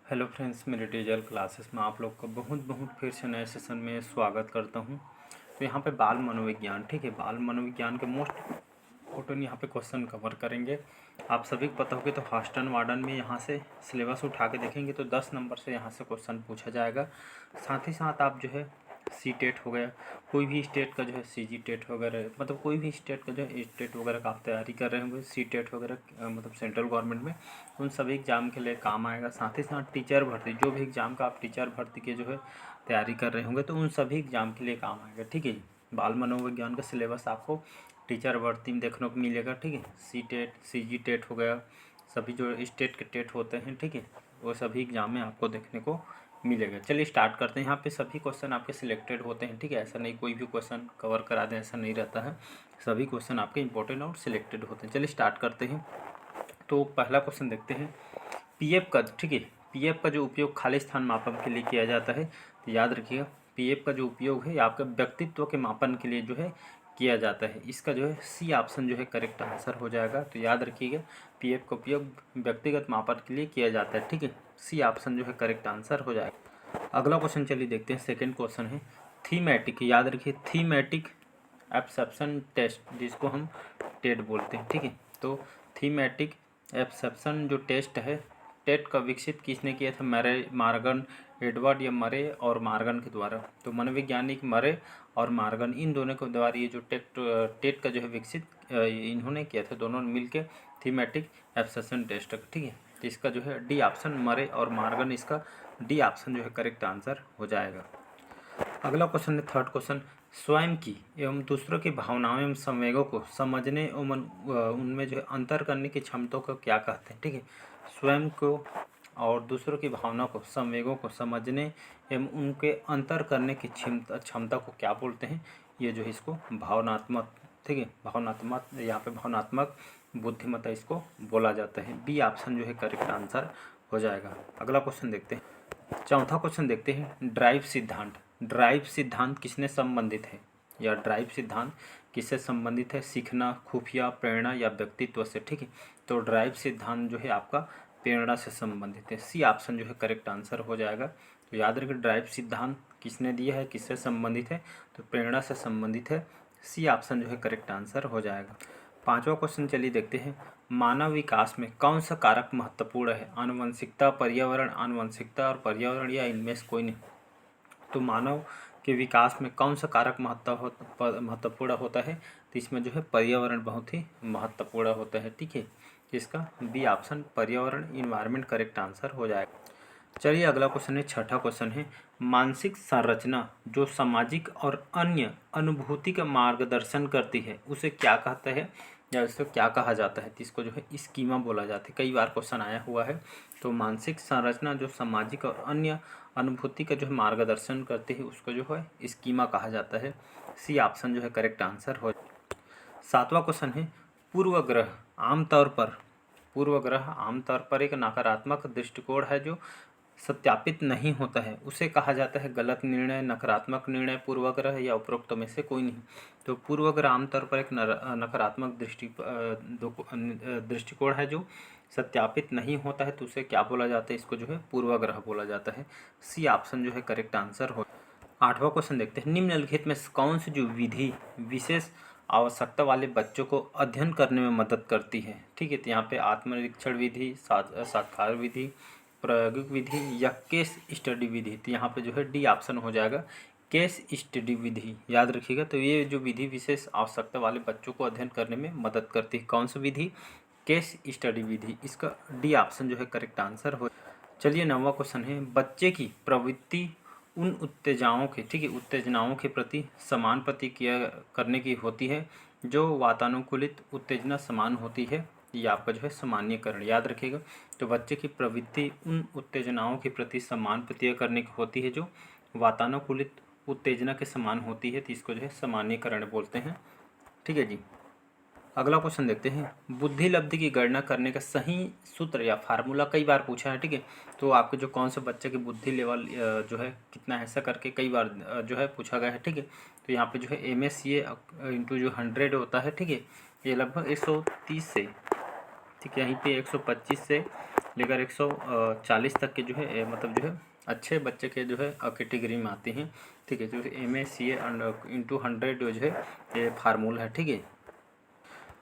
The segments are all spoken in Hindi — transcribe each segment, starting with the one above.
हेलो फ्रेंड्स, मेरे डिजिटल क्लासेस में आप लोग का बहुत बहुत फिर से नए सेशन में स्वागत करता हूं। तो यहाँ पे बाल मनोविज्ञान, ठीक है, बाल मनोविज्ञान के मोस्ट इम्पोर्टेंट यहाँ पे क्वेश्चन कवर करेंगे। आप सभी को पता होगा तो हॉस्टन वार्डन में यहाँ से सिलेबस उठा के देखेंगे तो 10 नंबर से यहाँ से क्वेश्चन पूछा जाएगा। साथ ही साथ आप जो है सी टेट हो गया, कोई भी स्टेट का जो है सी जी टेट वगैरह, मतलब कोई भी स्टेट का जो है स्टेट वगैरह का आप तैयारी कर रहे होंगे, सी टेट वगैरह मतलब सेंट्रल गवर्नमेंट में, उन सभी एग्ज़ाम के लिए काम आएगा। साथ ही साथ टीचर भर्ती, जो भी एग्ज़ाम का आप टीचर भर्ती के जो है तैयारी कर रहे होंगे तो उन सभी एग्ज़ाम के लिए काम आएगा, ठीक है जी। बाल मनोविज्ञान का सिलेबस आपको टीचर भर्ती में देखने को मिलेगा, ठीक है। सी टेट, सी जी टेट हो गया, सभी जो स्टेट के टेट होते हैं, ठीक है, वो सभी एग्ज़ाम में आपको देखने को मिलेगा। चलिए स्टार्ट करते हैं। यहाँ पे सभी क्वेश्चन आपके सिलेक्टेड होते हैं, ठीक है, ऐसा नहीं कोई भी क्वेश्चन कवर करा दें, ऐसा नहीं रहता है। सभी क्वेश्चन आपके इंपॉर्टेंट और सिलेक्टेड होते हैं। चलिए स्टार्ट करते हैं। तो पहला क्वेश्चन देखते हैं, पीएफ का, ठीक है, पीएफ का जो उपयोग खाली स्थान मापन के लिए किया जाता है, तो याद रखिएगा पीएफ का जो उपयोग है ये आपके व्यक्तित्व के मापन के लिए जो है किया जाता है। इसका जो है सी ऑप्शन जो है करेक्ट आंसर हो जाएगा। तो याद रखिएगा पीएफ का उपयोग व्यक्तिगत मापन के लिए किया जाता है, ठीक है, सी ऑप्शन जो है करेक्ट आंसर हो जाएगा। अगला क्वेश्चन चलिए देखते हैं। सेकेंड क्वेश्चन है थीमेटिक, याद रखिए थीमेटिक एब्सेप्शन टेस्ट, जिसको हम टेट बोलते हैं, ठीक है। तो थीमेटिक एब्सेप्शन जो टेस्ट है, टेट का विकसित किसने किया था? मरे, मार्गन, एडवर्ड या मरे और मार्गन के द्वारा। तो मनोवैज्ञानिक मरे और मार्गन, इन दोनों के द्वारा ये जो टेट का जो है विकसित इन्होंने किया था, दोनों ने मिलके थीमेटिक एब्सेप्शन टेस्ट, ठीक है। तो इसका जो है डी ऑप्शन मरे और मार्गन, इसका डी ऑप्शन जो है करेक्ट आंसर हो जाएगा। अगला क्वेश्चन है थर्ड क्वेश्चन, स्वयं की एवं दूसरों की भावनाओं एवं संवेगों को समझने एवं उनमें जो है अंतर करने की क्षमता को क्या कहते हैं, ठीक है। स्वयं को और दूसरों की भावना को, संवेगों को समझने एवं उनके अंतर करने की क्षमता को क्या बोलते हैं? ये जो है इसको भावनात्मक, ठीक है, भावनात्मक, यहाँ पे भावनात्मक बुद्धिमत्ता इसको बोला जाता है। बी ऑप्शन जो है करेक्ट आंसर हो जाएगा। अगला क्वेश्चन देखते हैं। चौथा क्वेश्चन देखते हैं, ड्राइव सिद्धांत। ड्राइव सिद्धांत किसने संबंधित है, या ड्राइव सिद्धांत किससे संबंधित है? सीखना, खुफिया, प्रेरणा या व्यक्तित्व से, ठीक है। तो ड्राइव सिद्धांत जो है आपका प्रेरणा से संबंधित है। सी ऑप्शन जो है करेक्ट आंसर हो जाएगा। तो याद रखिए ड्राइव सिद्धांत किसने दिया है, किससे संबंधित है? तो प्रेरणा से संबंधित है। सी ऑप्शन जो है करेक्ट आंसर हो जाएगा। पांचवा क्वेश्चन चलिए देखते हैं, मानव विकास में कौन सा कारक महत्वपूर्ण है? आनुवंशिकता, पर्यावरण, आनुवंशिकता और पर्यावरण, या इनमें से कोई नहीं। तो मानव के विकास में कौन सा कारक महत्वपूर्ण होता है? तो इसमें जो है पर्यावरण बहुत ही महत्वपूर्ण होता है, ठीक है। इसका बी ऑप्शन पर्यावरण, इन्वायरमेंट करेक्ट आंसर हो जाएगा। चलिए अगला क्वेश्चन है, छठा क्वेश्चन है, मानसिक संरचना जो सामाजिक और अन्य अनुभूति का मार्गदर्शन करती है उसे क्या कहता है, या इसको क्या कहा जाता है? तो इसको जो है स्कीमा बोला जाता है। कई बार क्वेश्चन आया हुआ है। तो मानसिक संरचना जो सामाजिक और अन्य अनुभूति का जो है मार्गदर्शन करती है उसको जो है स्कीमा कहा जाता है। सी ऑप्शन जो है करेक्ट आंसर हो। सातवां क्वेश्चन है, पूर्वग्रह आमतौर पर, पूर्वग्रह आमतौर पर एक नकारात्मक दृष्टिकोण है जो सत्यापित नहीं होता है, उसे कहा जाता है गलत निर्णय, नकारात्मक निर्णय, पूर्वग्रह, या उपरोक्त में से कोई नहीं। तो पूर्वग्रह आमतौर पर एक नकारात्मक दृष्टिकोण है जो सत्यापित नहीं होता है, तो उसे क्या बोला जाता है? इसको जो है पूर्वग्रह बोला जाता है। सी ऑप्शन जो है करेक्ट आंसर हो। आठवां क्वेश्चन देखते हैं, निम्नलिखित में कौन सी जो विधि विशेष आवश्यकता वाले बच्चों को अध्ययन करने में मदद करती है, ठीक है। तो यहाँ पे आत्मनिरीक्षण विधि, साक्षात्कार विधि, प्रायोगिक विधि या केस स्टडी विधि। तो यहाँ पे जो है डी ऑप्शन हो जाएगा, केस स्टडी विधि। याद रखिएगा तो ये जो विधि विशेष आवश्यकता वाले बच्चों को अध्ययन करने में मदद करती है, कौन सी विधि? केस स्टडी विधि। इसका डी ऑप्शन जो है करेक्ट आंसर हो। चलिए नौवां क्वेश्चन है, बच्चे की प्रवृत्ति उन उत्तेजनाओं के, ठीक है, उत्तेजनाओं के प्रति समान प्रतिक्रिया करने की होती है जो वातानुकूलित उत्तेजना समान होती है। ये आपका जो है सामान्यकरण, याद रखिएगा। तो बच्चे की प्रवृत्ति उन उत्तेजनाओं के प्रति समान प्रतिक्रिया करने की होती है जो वातानुकूलित उत्तेजना के समान होती है, तो इसको जो है सामान्यकरण बोलते हैं, ठीक है जी। अगला क्वेश्चन देखते हैं, बुद्धि लब्धि की गणना करने का सही सूत्र या फार्मूला कई बार पूछा है, ठीक है। तो आपके जो कौन से बच्चे की बुद्धि लेवल जो है कितना है, ऐसा करके कई बार जो है पूछा गया है, ठीक है। तो यहाँ पे जो है MSCA इंटू जो 100 होता है, ठीक है, ये लगभग 130 से ठीक है। यहीं पे 125 से लेकर 140 तक के जो है मतलब जो है अच्छे बच्चे के जो है कैटेगरी में आते हैं। ठीक है, जो MA CA इंटू 100 जो है ये फार्मूला है। ठीक है।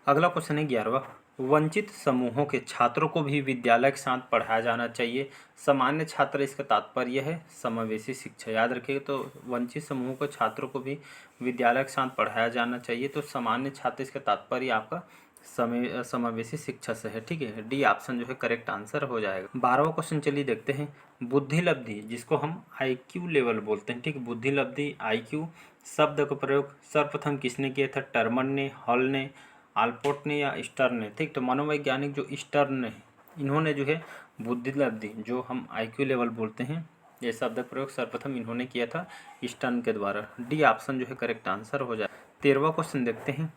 अगला क्वेश्चन है 11वां, वंचित समूहों के छात्रों को भी विद्यालय के साथ पढ़ाया जाना चाहिए। सामान्य छात्र इसका तात्पर्य है समावेशी शिक्षा। याद रखिए, तो वंचित समूहों के छात्रों को भी विद्यालय के साथ पढ़ाया जाना चाहिए। तो सामान्य छात्र इसका तात्पर्य आपका समावेशी शिक्षा से है। ठीक है, डी ऑप्शन जो है करेक्ट आंसर हो जाएगा। 12वां क्वेश्चन चलिए देखते हैं। बुद्धि लब्धि जिसको हम IQ लेवल बोलते हैं, ठीक है, बुद्धि लब्धि IQ शब्द का प्रयोग सर्वप्रथम किसने किया था? टर्मन ने, हॉल ने, आल्पोर्ट ने या स्टर्न ने? ठीक, तो मनोवैज्ञानिक जो स्टर्न है इन्होंने जो है बुद्धि लब्धि जो हम IQ लेवल बोलते हैं ये शब्द प्रयोग सर्वप्रथम इन्होंने किया था स्टर्न के द्वारा। डी ऑप्शन जो है करेक्ट आंसर हो जाए। 13वां क्वेश्चन देखते हैं।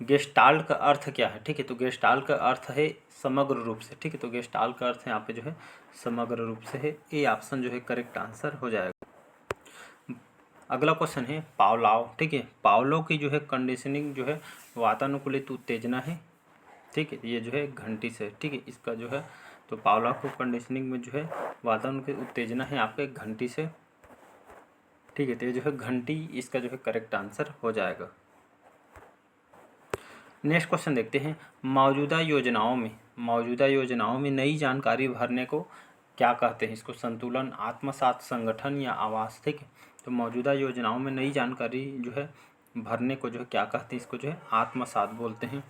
गेस्टाल्ट का अर्थ क्या है? ठीक है, तो गेस्टाल्ट का अर्थ है समग्र रूप से। ठीक है, तो गेस्टाल्ट का अर्थ यहाँ पे जो है समग्र रूप से है। ए ऑप्शन जो है करेक्ट आंसर हो जाएगा। अगला क्वेश्चन है पावलोव। ठीक है, पावलोव की जो है कंडीशनिंग जो है वातानुकूलित उत्तेजना है। ठीक है, ये जो है घंटी से। ठीक है, इसका जो है तो पावलोव को कंडीशनिंग में जो है वातानुकूलित उत्तेजना है आपके घंटी से। ठीक है, तो ये जो है घंटी इसका जो है करेक्ट आंसर हो जाएगा। नेक्स्ट क्वेश्चन देखते हैं। मौजूदा योजनाओं में नई जानकारी भरने को क्या कहते हैं? इसको संतुलन, आत्मसात, संगठन या आवास। ठीक है, तो मौजूदा योजनाओं में नई जानकारी जो है भरने को जो है क्या कहते हैं? इसको जो है आत्मसात बोलते हैं।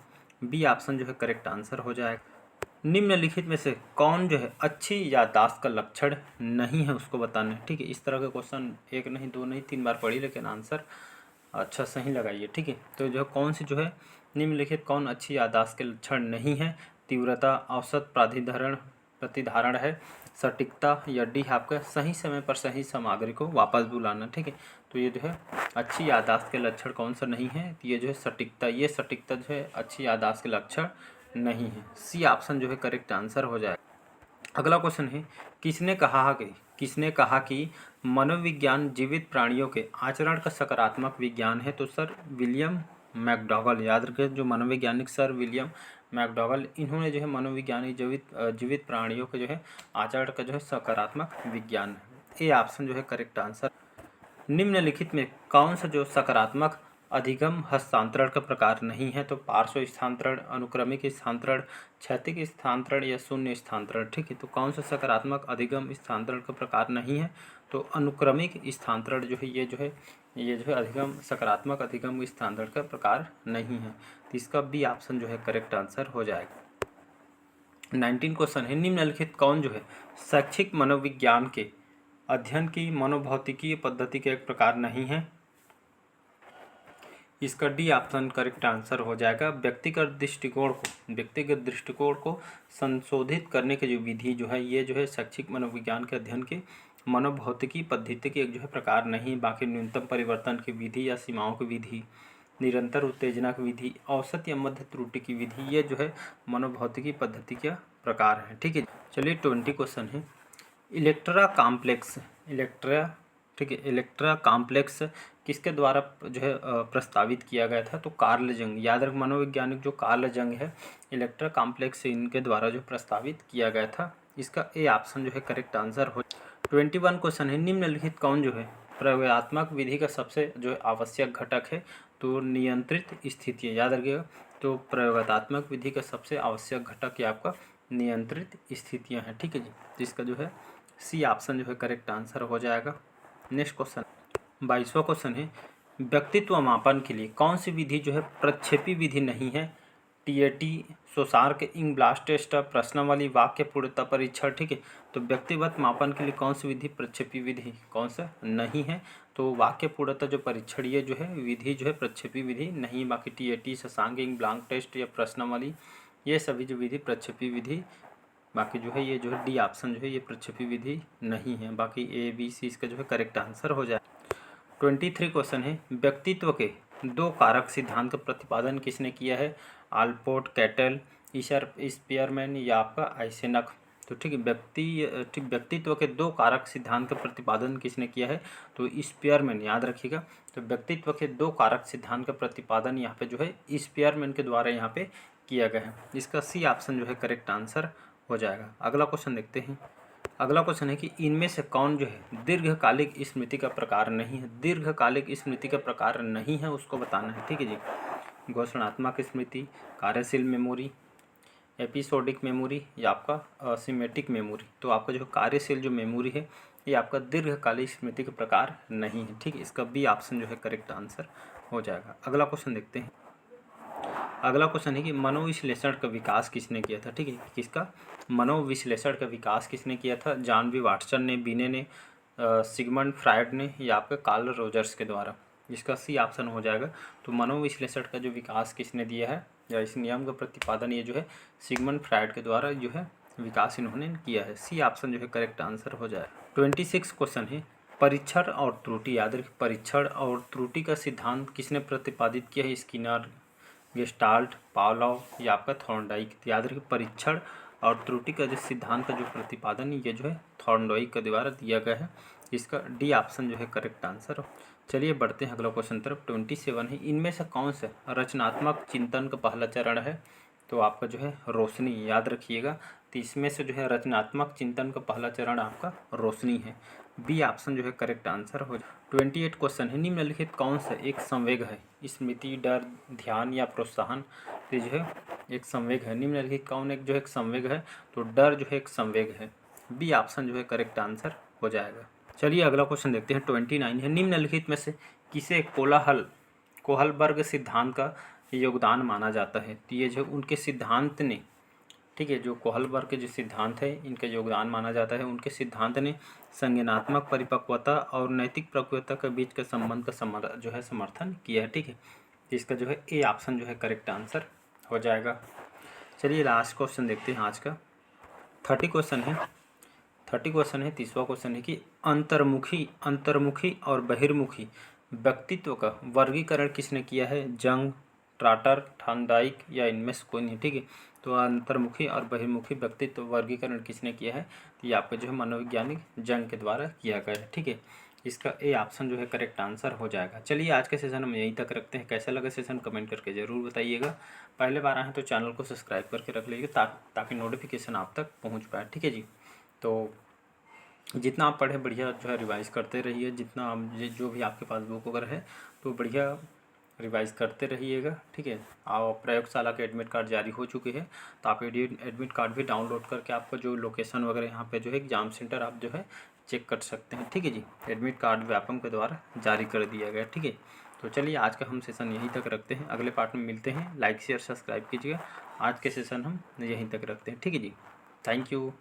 बी ऑप्शन जो है करेक्ट आंसर हो जाएगा। निम्नलिखित में से कौन जो है अच्छी याददाश्त का लक्षण नहीं है उसको बताना है। ठीक है, इस तरह के क्वेश्चन एक नहीं, दो नहीं, 3 बार पढ़ी, लेकिन आंसर अच्छा सही लगाइए। ठीक है, तो जो है कौन सी जो है निम्नलिखित कौन अच्छी याददाश्त के लक्षण नहीं है? तीव्रता, औसत प्रतिधारण है, सटीकता या डी आपका सही समय पर सही सामग्री को वापस बुलाना। ठीक है, तो ये जो है अच्छी याददाश्त के लक्षण कौन सा नहीं है? तो ये जो है सटीकता, ये सटीकता जो है अच्छी याददाश्त के लक्षण नहीं है। सी ऑप्शन जो है करेक्ट आंसर हो जाएगा। अगला क्वेश्चन है किसने कहा कि मनोविज्ञान जीवित प्राणियों के आचरण का सकारात्मक विज्ञान है? तो सर विलियम मैकडॉगल। याद रखें, जो मनोवैज्ञानिक सर विलियम मैकडॉगल इन्होंने जो है मनोविज्ञानिक जीवित प्राणियों के जो है आचरण का जो है सकारात्मक विज्ञान है। ये ऑप्शन जो है करेक्ट आंसर। निम्नलिखित में कौन सा जो सकारात्मक अधिगम हस्तांतरण का प्रकार नहीं है? तो पार्श्व स्थानांतरण, अनुक्रमिक स्थानांतरण, क्षैतिज स्थानांतरण या शून्य स्थानांतरण। ठीक है, तो कौन सा सकारात्मक अधिगम स्थानांतरण का प्रकार नहीं है? तो अनुक्रमिक स्थानांतरण जो है ये जो है अधिगम सकारात्मक अधिगम स्थानांतरण का प्रकार नहीं है। तो इसका बी ऑप्शन जो है करेक्ट आंसर हो जाएगा। 19 क्वेश्चन है। निम्नलिखित कौन जो है शैक्षिक मनोविज्ञान के अध्ययन की मनोभौतिकीय पद्धति के एक प्रकार नहीं है? इसका डी ऑप्शन करेक्ट आंसर हो जाएगा। व्यक्तिगत दृष्टिकोण को संशोधित करने की जो विधि जो है ये जो है शैक्षिक मनोविज्ञान के अध्ययन के मनोभौतिकी पद्धति के एक जो है प्रकार नहीं। बाकी न्यूनतम परिवर्तन की विधि या सीमाओं की विधि, निरंतर उत्तेजना की विधि, औसत या मध्य त्रुटि की विधि, ये जो है मनोभौतिकी पद्धति का प्रकार है। ठीक है, चलिए 20 क्वेश्चन है। इलेक्ट्रा कॉम्प्लेक्स किसके द्वारा जो है प्रस्तावित किया गया था? तो कार्ल जंग। याद रख, मनोवैज्ञानिक जो कार्ल जंग है इलेक्ट्रा कॉम्प्लेक्स इनके द्वारा जो प्रस्तावित किया गया था। इसका ए ऑप्शन जो है करेक्ट आंसर हो। 21 क्वेश्चन है। निम्नलिखित कौन जो है प्रयोगात्मक विधि का सबसे जो है आवश्यक घटक है? तो नियंत्रित स्थितियाँ। याद रखिएगा, तो प्रयोगात्मक विधि का सबसे आवश्यक घटक ये आपका नियंत्रित स्थितियाँ हैं। ठीक है जी, जिसका जो है सी ऑप्शन जो है करेक्ट आंसर हो जाएगा। नेक्स्ट क्वेश्चन 22वां क्वेश्चन है। व्यक्तित्व मापन के लिए कौन सी विधि जो है प्रक्षेपी विधि नहीं है? TAT, सोसार्क, इंगब्लास टेस्ट, प्रश्नावली, वाक्य पूर्णता परीक्षण। ठीक है, तो व्यक्तिगत मापन के लिए कौन सी विधि प्रक्षेपी विधि कौन सा नहीं है? तो वाक्य पूर्णता जो परीक्षण ये जो है विधि जो है प्रक्षेपी विधि नहीं। बाकी TAT, शशांक, इंगब्लास टेस्ट या प्रश्नावली ये सभी जो विधि प्रक्षेपी विधि, बाकी जो है ये जो है डी ऑप्शन जो है ये प्रक्षेपी विधि नहीं है। बाकी ABC इसका जो है करेक्ट आंसर हो जाए। 23 क्वेश्चन है। व्यक्तित्व के 2 कारक सिद्धांत का प्रतिपादन किसने किया है? आल्पोर्ट, कैटल, स्पीयरमैन या आपका आइसेनक। तो ठीक है, व्यक्तित्व के 2 कारक सिद्धांत का प्रतिपादन किसने किया है? तो स्पीयरमैन। याद रखिएगा, तो व्यक्तित्व के 2 कारक सिद्धांत का प्रतिपादन यहाँ पे जो है स्पीयरमैन के द्वारा यहाँ पे किया गया है। इसका सी ऑप्शन जो है करेक्ट आंसर हो जाएगा। अगला क्वेश्चन देखते हैं। अगला क्वेश्चन है कि इनमें से कौन जो है दीर्घकालिक स्मृति का प्रकार नहीं है। दीर्घकालिक स्मृति का प्रकार नहीं है उसको बताना है, ठीक है जी। घोषणात्मक स्मृति, कार्यशील मेमोरी, एपिसोडिक मेमोरी या आपका सिमेटिक मेमोरी। तो आपका जो कार्यशील जो मेमोरी है ये आपका दीर्घकालिक स्मृति का प्रकार नहीं है, ठीक है। इसका बी ऑप्शन जो है करेक्ट आंसर हो जाएगा। अगला क्वेश्चन देखते हैं। अगला क्वेश्चन है कि मनोविश्लेषण का विकास किसने किया था, ठीक है। किसका मनोविश्लेषण का विकास किसने किया था? जॉन बी वाटसन ने, बिने ने, सिगमंड फ्रायड ने या आपका कार्ल रोजर्स के द्वारा। इसका सी ऑप्शन हो जाएगा। तो मनोविश्लेषण का जो विकास किसने दिया है या इस नियम का प्रतिपादन ये जो है सिगमंड फ्रायड के द्वारा जो है विकास इन्होंने किया है। सी ऑप्शन जो है करेक्ट आंसर हो जाएगा। 26 क्वेश्चन है परीक्षण और त्रुटि। याद रखिए, परीक्षण और त्रुटि का सिद्धांत किसने प्रतिपादित किया है? स्किनर, गेस्टाल्ट, पावलोव या आपका थॉर्नडाइक। याद रखिए, परीक्षण और त्रुटि का जो सिद्धांत का जो प्रतिपादन ये जो है थॉर्नडाइक के द्वारा दिया गया है। इसका डी ऑप्शन जो है करेक्ट आंसर हो। चलिए बढ़ते हैं अगला क्वेश्चन तरफ। 27 है इनमें से कौन सा रचनात्मक चिंतन का पहला चरण है? तो आपका जो है रोशनी। याद रखिएगा, तो इसमें से जो है रचनात्मक चिंतन का पहला चरण आपका रोशनी है। बी ऑप्शन जो है करेक्ट आंसर हो जाए। 28 क्वेश्चन है निम्नलिखित कौन सा एक संवेग है? स्मृति, डर, ध्यान या प्रोत्साहन। तो जो है एक संवेग है। निम्नलिखित कौन एक जो है एक संवेग है? तो डर जो है एक संवेग है। बी ऑप्शन जो है करेक्ट आंसर हो जाएगा। चलिए अगला क्वेश्चन देखते हैं। 29 है निम्नलिखित में से किसे कोहलबर्ग सिद्धांत का योगदान माना जाता है? तो ये जो उनके सिद्धांत ने, ठीक है, जो कोहलबर्ग के जो सिद्धांत है इनका योगदान माना जाता है। उनके सिद्धांत ने संज्ञानात्मक परिपक्वता और नैतिक प्रक्रिया के बीच के संबंध का जो है समर्थन किया है, ठीक है। इसका जो है ए ऑप्शन जो है करेक्ट आंसर हो जाएगा। चलिए लास्ट क्वेश्चन देखते हैं आज का। 30 क्वेश्चन है 30वां क्वेश्चन है कि अंतर्मुखी और बहिर्मुखी व्यक्तित्व का वर्गीकरण किसने किया है? जंग, ट्राटर, थॉर्नडाइक या इनमें से कोई नहीं, ठीक है। तो अंतर्मुखी और बहिर्मुखी व्यक्तित्व वर्गीकरण किसने किया है? तो ये आपका जो है मनोवैज्ञानिक जंग के द्वारा किया गया है, ठीक है। इसका ए ऑप्शन जो है करेक्ट आंसर हो जाएगा। चलिए आज के सेशन हम यहीं तक रखते हैं। कैसा लगा सेशन कमेंट करके ज़रूर बताइएगा। पहले बार आए हैं तो चैनल को सब्सक्राइब करके रख लीजिएगा ताकि नोटिफिकेशन आप तक पहुँच पाए, ठीक है जी। तो जितना आप पढ़े बढ़िया जो है रिवाइज़ करते रहिए। जितना आप जो भी आपके पास बुक वगैरह है तो बढ़िया रिवाइज़ करते रहिएगा, ठीक है। और प्रयोगशाला के एडमिट कार्ड जारी हो चुके हैं, तो आप एडमिट कार्ड भी डाउनलोड करके आपका जो लोकेशन वगैरह यहाँ पे जो है एग्ज़ाम सेंटर आप जो है चेक कर सकते हैं, ठीक है जी। एडमिट कार्ड व्यापम के द्वारा जारी कर दिया गया, ठीक है। तो चलिए आज का हम सेशन यहीं तक रखते हैं। अगले पार्ट में मिलते हैं। लाइक शेयर सब्सक्राइब कीजिएगा। आज के सेशन हम यहीं तक रखते हैं, ठीक है जी। Thank you.